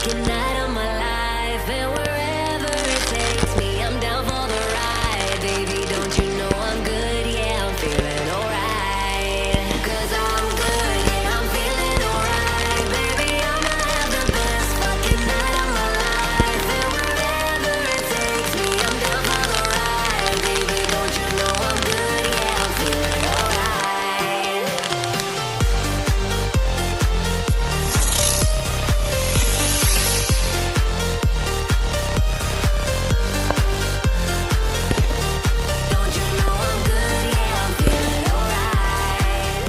fucking night of my life, and wherever it takes me, I'm down for the ride. Baby, don't you know I'm good? Yeah, I'm feeling alright. 'Cause I'm good, yeah, I'm feeling alright. Baby, I'ma have the best fucking night of my life, and wherever it takes me, I'm down for the ride. Baby, don't you know I'm good? Yeah, I'm feeling alright. Don't you know I'm good? Yeah, I'm feeling alright.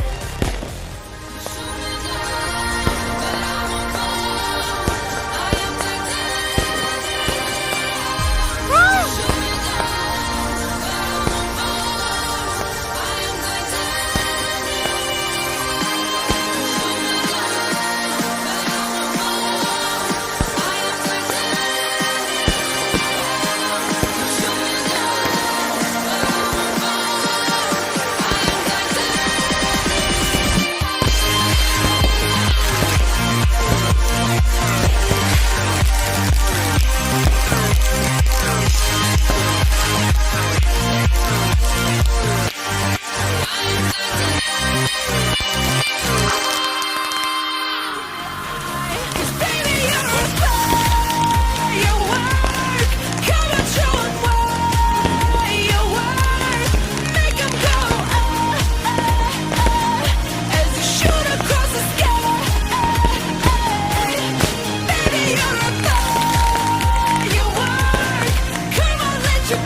Baby, you're a firework. Come and show 'em what you're worth. Make 'em go, as you shoot across the sky. Baby, you're a firework. Come on, let your